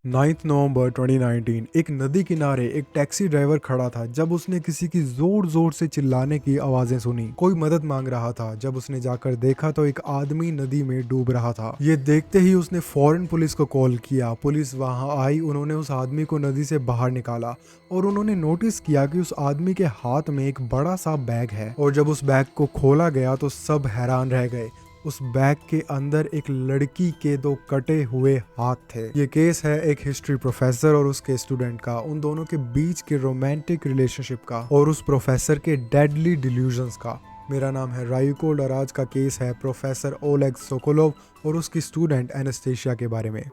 9 नवंबर 2019 एक नदी किनारे एक टैक्सी ड्राइवर खड़ा था जब उसने किसी की जोर जोर से चिल्लाने की आवाजें सुनी। कोई मदद मांग रहा था। जब उसने जाकर देखा तो एक आदमी नदी में डूब रहा था। ये देखते ही उसने फौरन पुलिस को कॉल किया। पुलिस वहां आई। उन्होंने उस आदमी को नदी से बाहर निकाला और उन्होंने नोटिस किया कि उस आदमी के हाथ में एक बड़ा सा बैग है। और जब उस बैग को खोला गया तो सब हैरान रह गए। उस बैग के अंदर एक लड़की के 2 कटे हुए हाथ थे। ये केस है एक हिस्ट्री प्रोफेसर और उसके स्टूडेंट का, उन दोनों के बीच के रोमांटिक रिलेशनशिप का और उस प्रोफेसर के डेडली डिल्यूजन्स का। मेरा नाम है रायुकोल्ड और आज का केस है प्रोफेसर ओलेग सोकोलोव और उसकी स्टूडेंट एनास्टेशिया के बारे में।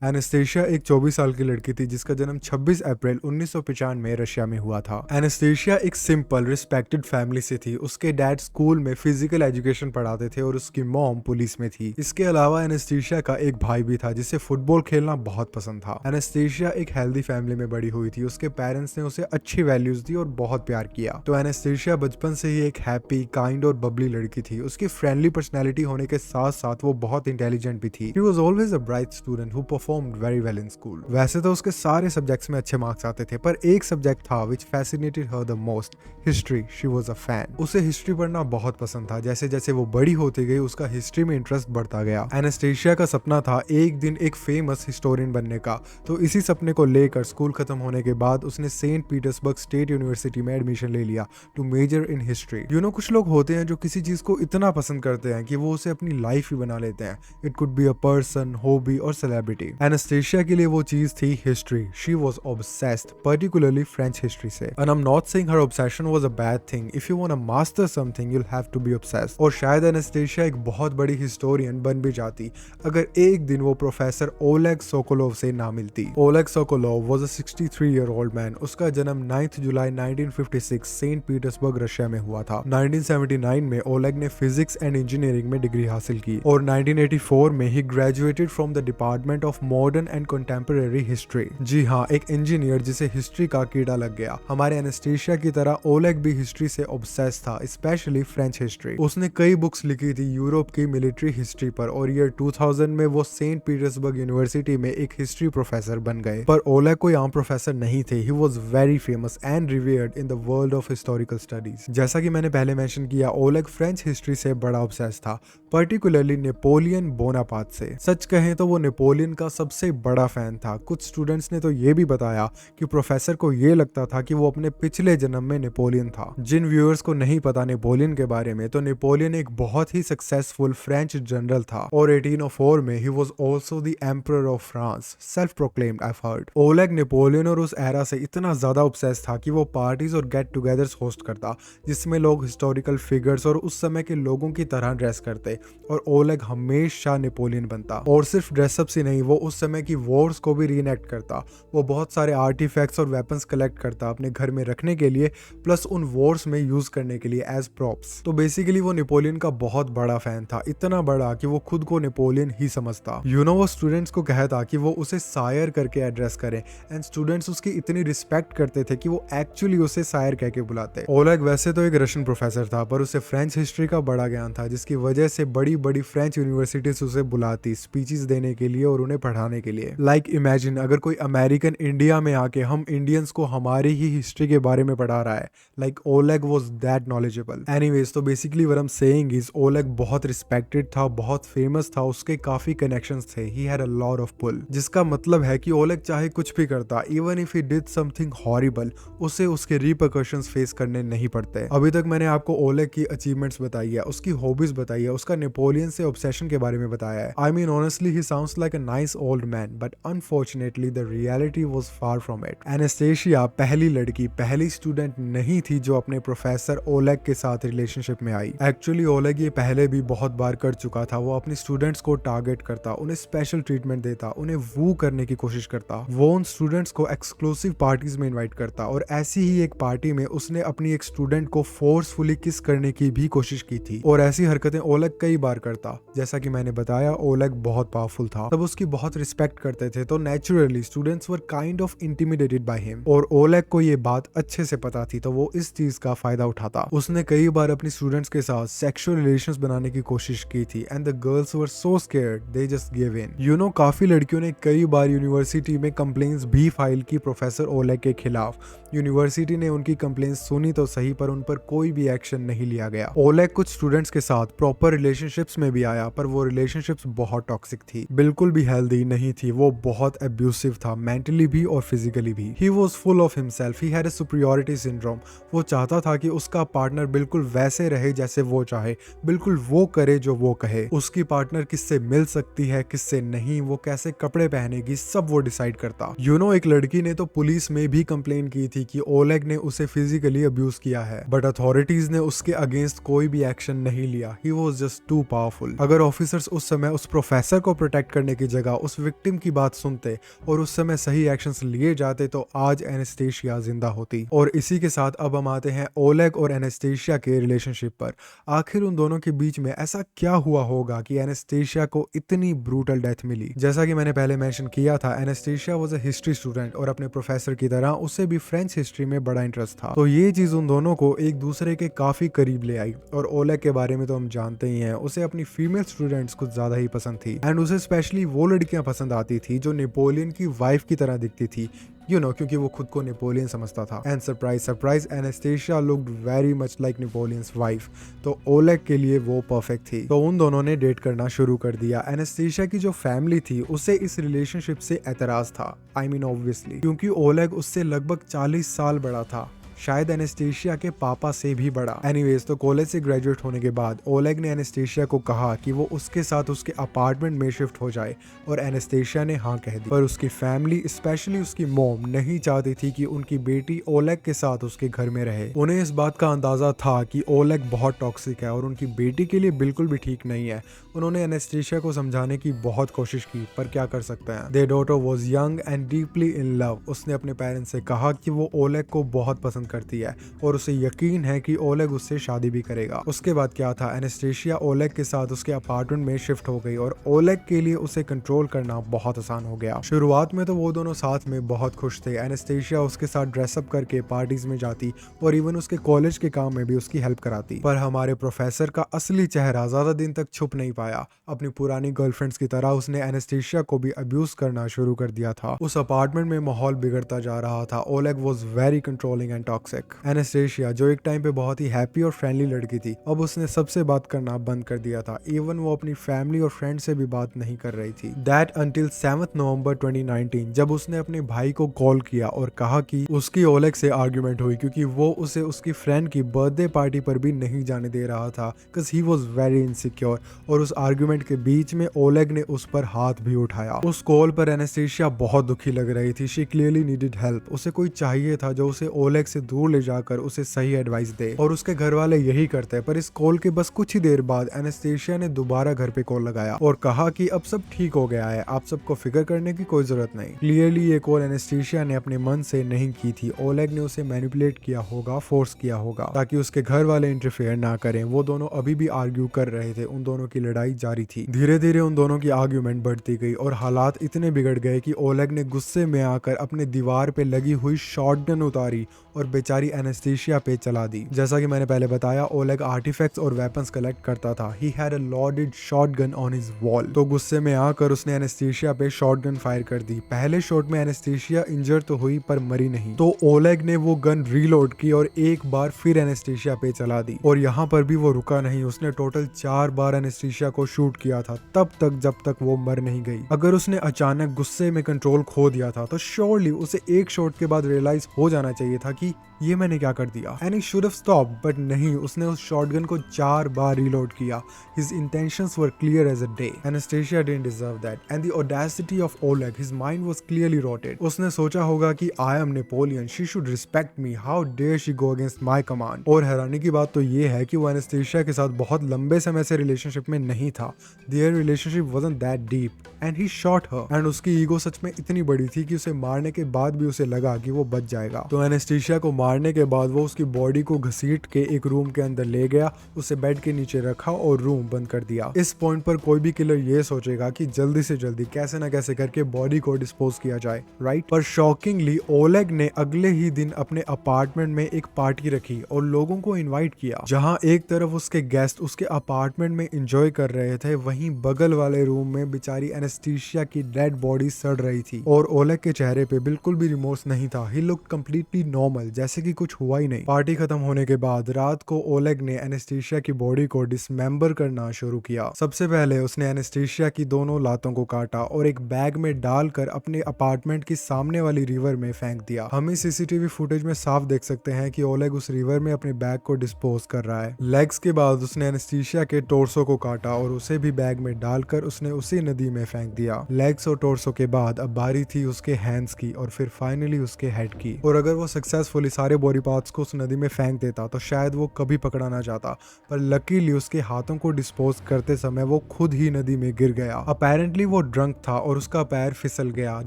एनास्टेशिया एक 24 साल की लड़की थी जिसका जन्म 26 अप्रैल 1995 में रशिया में हुआ था। एनास्टेशिया एक सिंपल रिस्पेक्टेड फैमिली से थी। उसके डैड स्कूल में फिजिकल एजुकेशन पढ़ाते थे और उसकी मॉम पुलिस में थी। इसके अलावा एनास्टेशिया का एक भाई भी था जिसे फुटबॉल खेलना बहुत पसंद था। एनास्टेशिया एक हेल्दी फैमिली में बड़ी हुई थी। उसके पेरेंट्स ने उसे अच्छी वैल्यूज दी और बहुत प्यार किया। तो एनास्टेशिया बचपन से ही एक हैप्पी, काइंड और बबली लड़की थी। उसकी फ्रेंडली पर्सनैलिटी होने के साथ साथ वो बहुत इंटेलिजेंट भी थी। She was always a bright student who performed very well in school. वैसे तो उसके सारे सब्जेक्ट्स में अच्छे मार्क्स आते थे, पर एक सब्जेक्ट था which fascinated her the most, history. She was a fan. उसे हिस्ट्री पढ़ना बहुत पसंद था। जैसे जैसे वो बड़ी होती गई उसका हिस्ट्री में इंटरेस्ट बढ़ता गया। एनास्टेशिया का सपना था एक दिन एक फेमस हिस्टोरियन बनने का। तो इसी सपने को लेकर स्कूल खत्म होने के बाद उसने सेंट पीटर्सबर्ग स्टेट यूनिवर्सिटी में एडमिशन ले लिया टू मेजर इन हिस्ट्री। कुछ लोग होते हैं जो किसी चीज को इतना पसंद करते हैं कि वो उसे अपनी लाइफ ही बना लेते हैं। It could be a person, hobby और सेलिब्रिटी। एनास्टेशिया के लिए वो चीज थी history. She was obsessed, particularly French history से। And I am not saying her obsession was a bad thing. If you want to master something you will have to be obsessed. और शायद एनास्टेशिया एक बहुत बड़ी हिस्टोरियन बन भी जाती अगर एक दिन वो प्रोफेसर ओलेग सोकोलोव से ना मिलती। Oleg Sokolov was a 63 year old man. उसका जन्म 9 जुलाई 1956 सेंट पीटर्सबर्ग रशिया में हुआ था। 1979 में ओलेग ने फिजिक्स एंड इंजीनियरिंग में डिग्री हासिल की और 1984 में ही graduated from the department of modern and contemporary history. जी हाँ, एक इंजीनियर जिसे हिस्ट्री का कीड़ा लग गया। हमारे एनास्टेशिया की तरह ओलेग भी हिस्ट्री से ऑब्सेस्ड था, स्पेशली फ्रेंच हिस्ट्री। उसने कई बुक्स लिखी थी यूरोप की मिलिट्री हिस्ट्री पर और ईयर 2000 में वो सेंट पीटर्सबर्ग यूनिवर्सिटी में एक हिस्ट्री प्रोफेसर बन गए। पर ओलेग कोई आम प्रोफेसर नहीं थे। He was very famous and revered in the world of historical studies. जैसा कि मैंने पहले मेंशन किया, ओलेग फ्रेंच हिस्ट्री से बड़ा ऑब्सेस्ड था, पर्टिकुलरली नेपोलियन बोनापार्ट से। सच कहें तो वो नेपोलियन का सबसे बड़ा फैन था। कुछ स्टूडेंट्स ने तो ये भी बताया कि प्रोफेसर को ये लगता था कि वो अपने पिछले जन्म में नेपोलियन था। जिन व्यूअर्स को नहीं पता नेपोलियन के बारे में, तो नेपोलियन एक बहुत ही सक्सेसफुल फ्रेंच जनरल था और 1804 में he was also the emperor of France, self proclaimed I have heard. Oleg Napoleon और उस एरा से इतना ज्यादा ऑब्सेस्ड था कि वो पार्टीज और गेट टुगेदर्स होस्ट करता जिसमें लोग हिस्टोरिकल फिगर्स और उस समय के लोगों की तरह ड्रेस करते और ओलेग हमेशा नेपोलियन बनता। और सिर्फ ड्रेसअप से नहीं, वो उस समय की वॉर्स को भी रीएनेक्ट करता। वो बहुत सारे आर्टिफैक्ट्स और वेपन्स कलेक्ट करता अपने घर में रखने के लिए, प्लस उन वॉर्स में यूज करने के लिए एज प्रॉप्स। तो बेसिकली वो नेपोलियन का बहुत बड़ा फैन था, इतना बड़ा कि वो खुद को नेपोलियन ही समझता। वो स्टूडेंट्स को कहता कि वो उसे सायर करके एड्रेस करें एंड स्टूडेंट्स उसकी इतनी रिस्पेक्ट करते थे कि वो एक्चुअली उसे सायर कह के बुलाते। ओलेग वैसे तो एक रशियन प्रोफेसर था, पर उसे फ्रेंच हिस्ट्री का बड़ा ज्ञान था, जिसकी वजह से बड़ी बड़ी फ्रेंच यूनिवर्सिटीज उसे बुलाती स्पीचेस देने के लिए और उन्हें पढ़ाने के लिए। लाइक इमेजिन अगर कोई अमेरिकन इंडिया में आके हम इंडियंस को हमारी ही हिस्ट्री के बारे में पढ़ा रहा है। Like Oleg was that knowledgeable. Anyways, तो basically what I am saying is Oleg बहुत रिस्पेक्टेड था, बहुत फेमस था, उसके काफी कनेक्शंस थे। He had a lot of pull, जिसका मतलब है कि ओलेग चाहे कुछ भी करता, even if he did something horrible, उसे उसके रिपरकशंस फेस करने नहीं पड़ते। अभी तक मैंने आपको ओलेग की अचीवमेंट्स बताई है, उसकी हॉबीज बताई है, उसका नेपोलियन से ऑब्सेशन के बारे में बताया है। I mean honestly he sounds like a nice old man, but unfortunately the reality was far from it. एनास्टेशिया पहली लड़की, पहली स्टूडेंट नहीं थी जो अपने प्रोफेसर ओलेग के साथ रिलेशनशिप में आई। एक्चुअली ओलेग ये पहले भी बहुत बार कर चुका था। वो अपने स्टूडेंट्स को टारगेट करता, उन्हें स्पेशल ट्रीटमेंट देता, उन्हें वू करने की कोशिश करता। वो उन स्टूडेंट्स को एक्सक्लूसिव पार्टीज में इनवाइट करता और ऐसी ही एक पार्टी में उसने अपनी एक स्टूडेंट को फोर्सफुली किस करने की भी कोशिश की थी। और ऐसी हरकतें ओलेग कई बार करता। जैसा कि मैंने बताया, ओलेग बहुत पावरफुल था, तब उसकी बहुत बहुत रिस्पेक्ट करते थे, तो naturally students were kind of intimidated by him. और ओलेग को ये बात अच्छे से पता थी, तो वो इस चीज का फायदा उठाता। उसने कई बार अपनी स्टूडेंट्स के साथ सेक्सुअल रिलेशंस बनाने की कोशिश की थी and the girls were so scared they just give in. You know, काफी लड़कियों ने कई बार यूनिवर्सिटी में कंप्लेंट्स भी फाइल की प्रोफेसर ओलेग के खिलाफ। यूनिवर्सिटी ने उनकी कंप्लेंट्स सुनी तो सही, पर उन पर कोई भी एक्शन नहीं लिया गया। ओलेग कुछ स्टूडेंट्स के साथ प्रॉपर रिलेशनशिप्स में भी आया, पर वो रिलेशनशिप्स बहुत टॉक्सिक थी, बिल्कुल भी हेल्दी नहीं थी। वो बहुत अब्यूसिव था, मेंटली भी और फिजिकली भी। He was full of himself, he had a superiority syndrome. वो चाहता था कि उसका पार्टनर बिल्कुल वैसे रहे जैसे वो चाहे, बिल्कुल वो करे जो वो कहे। उसकी पार्टनर किससे मिल सकती है, किससे नहीं, वो कैसे कपड़े पहनेगी, सब वो डिसाइड करता। यू नो, एक लड़की ने तो पुलिस में भी कंप्लेन की थी कि ओलेग ने उसे फिजिकली अब्यूज किया है, बट अथॉरिटीज ने उसके अगेंस्ट कोई भी एक्शन नहीं लिया। He was just too powerful. अगर ऑफिसर्स उस समय उस प्रोफेसर को प्रोटेक्ट करने की जगह उस विक्टिम की बात सुनते और उस समय सही एक्शंस लिए जाते, तो आज एनास्टेशिया जिंदा होती। और इसी के साथ अब हम आते हैं ओलेग और एनास्टेशिया के रिलेशनशिप पर। आखिर उन दोनों के बीच में ऐसा क्या हुआ होगा कि एनास्टेशिया को इतनी ब्रूटल डेथ मिली। जैसा कि मैंने पहले मेंशन किया था, एनास्टेशिया वाज अ हिस्ट्री स्टूडेंट और अपने प्रोफेसर की तरह उसे भी फ्रेंच हिस्ट्री में बड़ा इंटरेस्ट था। तो ये चीज उन दोनों को एक दूसरे के काफी करीब ले आई। और ओलेग के बारे में तो हम जानते ही हैं, उसे अपनी फीमेल स्टूडेंट्स कुछ ज्यादा ही पसंद थी एंड उसे स्पेशली वो लड़कियां पसंद आती थी जो नेपोलियन की वाइफ की तरह दिखती थी, यू नो, क्योंकि वो खुद को नेपोलियन समझता था। And surprise surprise, Anastasia looked very much like Napoleon's wife. तो ओलेग के लिए वो परफेक्ट थी। तो उन दोनों ने डेट करना शुरू कर दिया। एनास्टेशिया की जो फैमिली थी उसे इस रिलेशनशिप से एतराज था, आई मीन ऑब्वियसली, क्योंकि ओलेग उससे लगभग 40 साल बड़ा था, शायद एनास्टेशिया के पापा से भी बड़ा। एनीवेज, तो कॉलेज से ग्रेजुएट होने के बाद ओलेग ने एनास्टेशिया को कहा कि वो उसके साथ उसके अपार्टमेंट में शिफ्ट हो जाए, और एनास्टेशिया ने हाँ कह दी। पर उसकी फैमिली, स्पेशली उसकी मॉम, नहीं चाहती थी कि उनकी बेटी ओलेग के साथ उसके घर में रहे। उन्हें इस बात का अंदाजा था कि ओलेग बहुत टॉक्सिक है और उनकी बेटी के लिए बिल्कुल भी ठीक नहीं है। उन्होंने एनास्टेशिया को समझाने की बहुत कोशिश की, पर क्या कर सकते हैं। There daughter was young and deeply in love. उसने अपने पेरेंट्स से कहा कि वो ओलेग को बहुत पसंद करती है और उसे यकीन है कि ओलेग उससे शादी भी करेगा। उसके बाद क्या था, एनास्टेशिया ओलेग के साथ उसके अपार्टमेंट में शिफ्ट हो गई और ओलेग के लिए उसे कंट्रोल करना बहुत आसान हो गया। शुरुआत में तो वो दोनों साथ में बहुत खुश थे। एनास्टेशिया उसके साथ ड्रेसअप करके पार्टीज में जाती और इवन उसके कॉलेज के काम में भी उसकी हेल्प कराती। पर हमारे प्रोफेसर का असली चेहरा ज्यादा दिन तक छुप नहीं पाया। अपनी पुरानी गर्लफ्रेंड्स की तरह उसने एनास्टेशिया को भी अब्यूज करना शुरू कर दिया था। उस अपार्टमेंट में माहौल बिगड़ता जा रहा था। Oleg was very controlling and toxic. एनास्टेशिया, जो एक टाइम पे बहुत ही हैप्पी और फ्रेंडली लड़की थी, अब उसने सबसे बात करना बंद कर दिया था। इवन वो अपनी फैमिली और फ्रेंड से भी बात नहीं कर रही थी। दैट अंटिल 7 नवंबर 2019, जब उसने अपने भाई को कॉल किया और कहा कि उसकी ओलेग से आर्ग्यूमेंट हुई क्योंकि वो उसे उसकी फ्रेंड की बर्थडे पार्टी पर भी नहीं जाने दे रहा था, because he was very insecure. और उस आर्ग्यूमेंट के बीच में ओलेग ने उस पर हाथ भी उठाया। उस कॉल पर एनास्टेशिया बहुत दुखी लग रही थी। She clearly needed help. उसे कोई चाहिए था जो उसे ओलेग से दूर ले जाकर उसे सही एडवाइस दे, और उसके घर वाले यही करते। पर इस कॉल के बस कुछ ही देर बाद एनास्टेशिया ने दोबारा घर पे कॉल लगाया और कहा कि अब सब ठीक हो गया है, आप सबको फिक्र करने की कोई जरूरत नहीं। क्लियरली ये कॉल एनास्टेशिया ने अपने मन से नहीं की थी। ओलेग ने उसे मैनिपुलेट किया होगा, फोर्स किया होगा, ताकि उसके घर वाले इंटरफेयर ना करें। वो दोनों अभी भी आर्ग्यू कर रहे थे, उन दोनों की लड़ाई जारी थी। धीरे धीरे उन दोनों की आर्ग्यूमेंट बढ़ती गई और हालात इतने बिगड़ गए कि ओलेग ने गुस्से में आकर अपने दीवार पे लगी हुई शॉटगन उतारी और बेचारी एनास्टेशिया पे चला दी। जैसा कि मैंने पहले बताया, ओलेग आर्टिफैक्ट्स और वेपन्स कलेक्ट करता था। ही had a loaded shotgun on his wall. तो गुस्से में आकर उसने एनास्टेशिया पे शॉटगन फायर कर दी। पहले शॉट में एनास्टेशिया इंजर तो हुई पर मरी नहीं। तो ओलेग ने वो गन रीलोड की और एक बार फिर एनास्टेशिया पे चला दी। और यहाँ पर भी वो रुका नहीं, उसने टोटल 4 बार एनास्टेशिया को शूट किया था, तब तक जब तक वो मर नहीं गई। अगर उसने अचानक गुस्से में कंट्रोल खो दिया था तो श्योरली उसे एक शॉट के बाद रियलाइज हो जाना चाहिए था कि ये मैंने क्या कर दिया, and he should have stopped, but नहीं, उसने उस शॉटगन को 4 बार रीलोड किया। His intentions were clear as a day. Anastasia didn't deserve that and the audacity of Oleg, his mind was clearly rotted. उसने सोचा होगा कि I am Napoleon, she should respect me, how dare she go against my command. और हैरानी की बात तो ये है कि वो एनास्टेशिया के साथ बहुत लंबे समय से रिलेशनशिप में नहीं था। Their relationship wasn't that deep and he shot her. And उसकी ईगो सच में इतनी बड़ी थी कि उसे मारने के बाद भी उसे लगा कि वो बच जाएगा। तो एनास्टेशिया को मारने के बाद वो उसकी बॉडी को घसीट के एक रूम के अंदर ले गया, उसे बेड के नीचे रखा और रूम बंद कर दिया। इस पॉइंट पर कोई भी किलर ये सोचेगा कि जल्दी से जल्दी कैसे ना कैसे करके बॉडी को डिस्पोज किया जाए, राइट? पर शॉकिंगली ओलेग ने अगले ही दिन अपने अपार्टमेंट में एक पार्टी रखी और लोगों को इनवाइट किया। जहां एक तरफ उसके गेस्ट उसके अपार्टमेंट में एंजॉय कर रहे थे, वहीं बगल वाले रूम में बेचारी एनेस्थीसिया की डेड बॉडी सड़ रही थी और ओलेग के चेहरे पे बिल्कुल भी रिमोर्स नहीं था। ही लुक्ड कंप्लीटली नॉर्मल, जैसे कि कुछ हुआ ही नहीं। पार्टी खत्म होने के बाद रात को ओलेग ने एनेस्थीसिया की बॉडी को डिसमेंबर करना शुरू किया। सबसे पहले उसने एनेस्थीसिया की दोनों लातों को काटा और एक बैग में डालकर अपने अपार्टमेंट की सामने वाली रिवर में फेंक दिया। हम इस सीसीटीवी फुटेज में साफ देख सकते हैं कि ओलेग उस रिवर में अपने बैग को डिस्पोज कर रहा है। लेग्स के बाद उसने एनेस्थीसिया के टोर्सो को काटा और उसे भी बैग में डालकर उसने उसी नदी में फेंक दिया। लेग्स और टोर्सो के बाद अब बारी थी उसके हैंड्स की और फिर फाइनली उसके हेड की। और अगर वो सक्सेसफुली सारे बॉडी पार्ट्स को उस नदी में फेंक देता तो शायद वो कभी पकड़ा ना जाता, पर लकीली उसके हाथों को डिस्पोज करते समय वो खुद ही नदी में गिर गया। अपेरेंटली वो ड्रंक था और उसका पैर फिसल गया।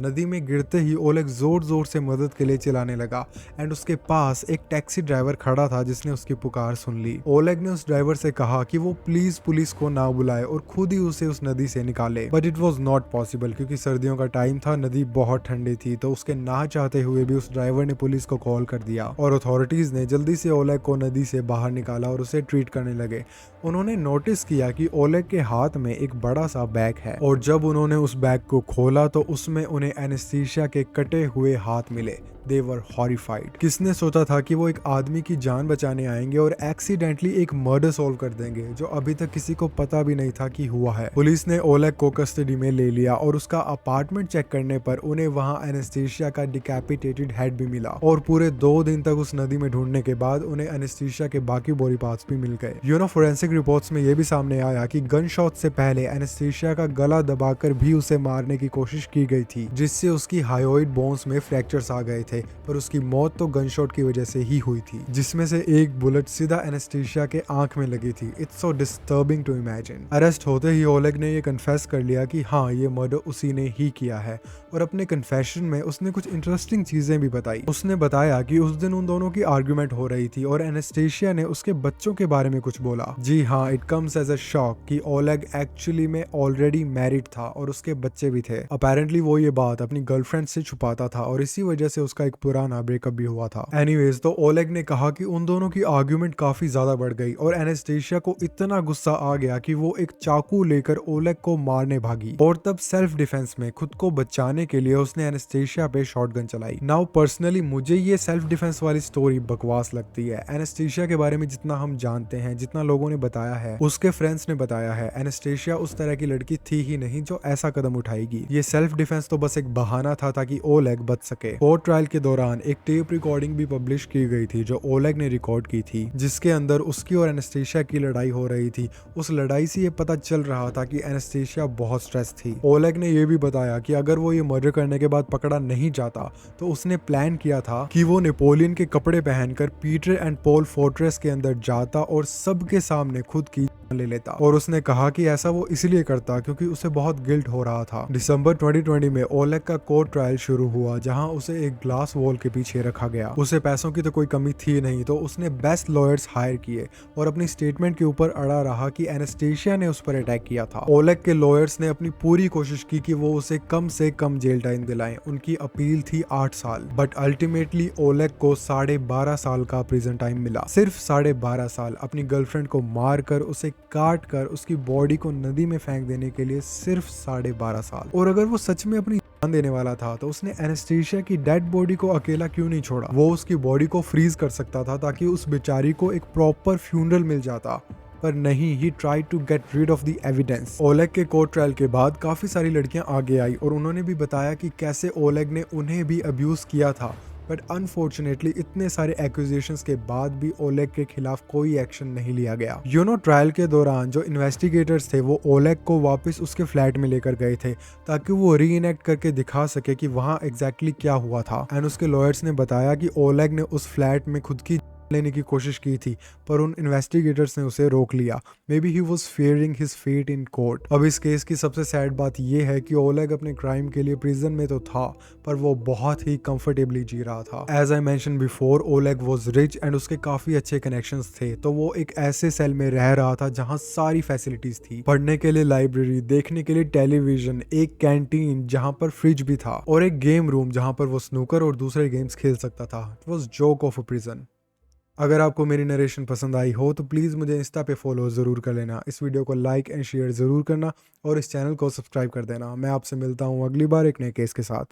नदी में गिरते ही ओलेग जोर जोर से मदद के लिए चिल्लाने लगा एंड उसके पास एक टैक्सी ड्राइवर खड़ा था जिसने उसकी पुकार सुन ली। ओलेग ने उस ड्राइवर से कहा कि वो प्लीज पुलिस को ना बुलाए और खुद ही उसे उस नदी से निकाले, but it was not possible क्योंकि सर्दियों का टाइम था, नदी बहुत ठंडी थी। तो उसके ना चाहते हुए भी उस ड्राइवर ने पुलिस को कॉल कर दिया और अथॉरिटीज ने जल्दी से ओलेग को नदी से बाहर निकाला और उसे ट्रीट करने लगे। उन्होंने नोटिस किया कि ओलेग के हाथ में एक बड़ा सा बैग है और जब उन्होंने उस बैग को खोला तो उसमें उन्हें एनेस्थीसिया के कटे हुए हाथ मिले। They were horrified। किसने सोचा था कि वो एक आदमी की जान बचाने आएंगे और एक्सीडेंटली एक मर्डर सॉल्व कर देंगे जो अभी तक किसी को पता भी नहीं था कि हुआ है। पुलिस ने ओलेग को कस्टडी में ले लिया और उसका अपार्टमेंट चेक करने पर उन्हें वहां एनेस्थीसिया का डिकैपिटेटेड हेड भी मिला और पूरे 2 दिन तक उस नदी में ढूंढने के बाद उन्हें एनेस्थीसिया के बाकी बॉडी पार्ट्स भी मिल गए। फोरेंसिक रिपोर्ट्स में यह भी सामने आया कि गन शॉट से पहले एनेस्थीसिया का गला दबाकर भी उसे मारने की कोशिश की गई थी, जिससे उसकी हायोइड बोन्स में फ्रैक्चर्स आ गए थे, पर उसकी मौत तो गनशॉट की वजह से ही हुई थी, जिसमें से एक बुलेट सीधा एनेस्थीसिया के आंख में लगी थी। It's so disturbing to imagine. Arrest होते ही ओलेग ने ये कन्फेस कर लिया कि हाँ, ये मर्डर उसी ने ही किया है और अपने कन्फेशन में उसने कुछ इंटरेस्टिंग चीजें भी बताई। उसने बताया कि उस दिन उन दोनों की आर्ग्यूमेंट हो रही थी और एनेस्थीसिया ने उसके बच्चों के बारे में कुछ बोला। जी हाँ, it comes as a shock कि ओलेग एक्चुअली में ऑलरेडी मैरिड था और उसके बच्चे भी थे। अपेरेंटली वो ये बात अपनी गर्लफ्रेंड से छुपाता था और इसी वजह से उसका एक पुराना ब्रेकअप भी हुआ था। एनीवेज, तो ओलेग ने कहा कि उन दोनों की आर्ग्यूमेंट काफी ज्यादा बढ़ गई और एनेस्थीसिया को इतना गुस्सा आ गया कि वो एक चाकू लेकर ओलेग को मारने भागी और तब सेल्फ डिफेंस में खुद को बचाने के लिए उसने एनेस्थीसिया पे शॉटगन चलाई। नाउ पर्सनली मुझे ये सेल्फ डिफेंस वाली स्टोरी बकवास लगती है। एनेस्थीसिया के बारे में जितना हम जानते हैं, जितना लोगों ने बताया है, उसके फ्रेंड्स ने बताया है, एनेस्थीसिया उस तरह की लड़की थी ही नहीं जो ऐसा कदम उठाएगी। ये सेल्फ डिफेंस तो बस एक बहाना था ताकि ओलेग बच सके। कोर्ट ट्रायल के दौरान एक टेप रिकॉर्डिंग भी पब्लिश की गई थी जो ओलेग ने रिकॉर्ड की थी, जिसके अंदर उसकी और एनेस्थीसिया की लड़ाई हो रही थी। उस लड़ाई से ये पता चल रहा था कि एनेस्थीसिया बहुत स्ट्रेस थी। ओलेग ने ये भी बताया कि अगर वो ये मर्डर करने के बाद पकड़ा नहीं जाता तो उसने प्लान किया था कि वो नेपोलियन के कपड़े पहनकर पीटर एंड पॉल फोर्ट्रेस के अंदर जाता और सबके सामने खुद की ले लेता। और उसने कहा कि ऐसा वो इसलिए करता क्योंकि उसे बहुत गिल्ट हो रहा था। दिसंबर 2020 में ओलेग का कोर्ट ट्रायल शुरू हुआ जहां उसे एक ग्लास वॉल के पीछे रखा गया। उसे पैसों की तो कोई कमी थी नहीं, तो उसने बेस्ट लॉयर्स हायर किए और अपनी स्टेटमेंट के ऊपर अड़ा रहा कि एनेस्थीसिया ने उस पर अटैक किया था। ओलेग के लॉयर्स ने अपनी पूरी कोशिश की कि वो उसे कम से कम जेल टाइम दिलाएं। उनकी अपील थी 8 साल, बट अल्टीमेटली ओलेग को 12.5 साल का प्रिजन टाइम मिला। सिर्फ 12.5 साल अपनी गर्लफ्रेंड को मारकर, उसे काट कर, उसकी बॉडी को नदी में फेंक देने के लिए सिर्फ 12.5 साल। और अगर वो सच में अपनी जान देने वाला था तो उसने एनेस्थीसिया की डेड बॉडी को अकेला क्यों नहीं छोड़ा? वो उसकी बॉडी को फ्रीज कर सकता था ताकि उस बेचारी को एक प्रॉपर फ्यूनरल मिल जाता, पर नहीं, he tried to get rid of the evidence. Oleg के कोर्ट ट्रायल के बाद काफी सारी लड़कियां आगे आई और उन्होंने भी बताया कि कैसे ओलेग ने उन्हें भी अब्यूज किया था, बट अनफॉर्चुनेटली इतने सारे एक्यूजेशंस के बाद भी ओलेग के खिलाफ कोई एक्शन नहीं लिया गया। ट्रायल के दौरान जो इन्वेस्टिगेटर्स थे वो ओलेग को वापस उसके फ्लैट में लेकर गए थे ताकि वो रीइनेक्ट करके दिखा सके कि वहां एग्जैक्टली क्या हुआ था। एंड उसके लॉयर्स ने बताया कि ओलेग ने उस फ्लैट में खुद की लेने की कोशिश की थी, पर उन इन्वेस्टिगेटर्स ने उसे रोक लिया। Maybe he was fearing his fate in court. अब इस केस की सबसे सैड बात यह है कि ओलेग अपने क्राइम के लिए प्रिजन में तो था, पर वो बहुत ही कंफर्टेबली जी रहा था। As I mention before, Oleg was rich and उसके काफी अच्छे कनेक्शंस थे, तो वो एक ऐसे सेल में रह रहा था जहाँ सारी फैसिलिटीज थी, पढ़ने के लिए लाइब्रेरी, देखने के लिए टेलीविजन, एक कैंटीन जहाँ पर फ्रिज भी था, और एक गेम रूम जहाँ पर वो स्नूकर और दूसरे गेम्स खेल सकता था। It was joke of a prison. अगर आपको मेरी नरेशन पसंद आई हो तो प्लीज़ मुझे इंस्टा पे फॉलो ज़रूर कर लेना, इस वीडियो को लाइक एंड शेयर ज़रूर करना और इस चैनल को सब्सक्राइब कर देना। मैं आपसे मिलता हूँ अगली बार एक नए केस के साथ।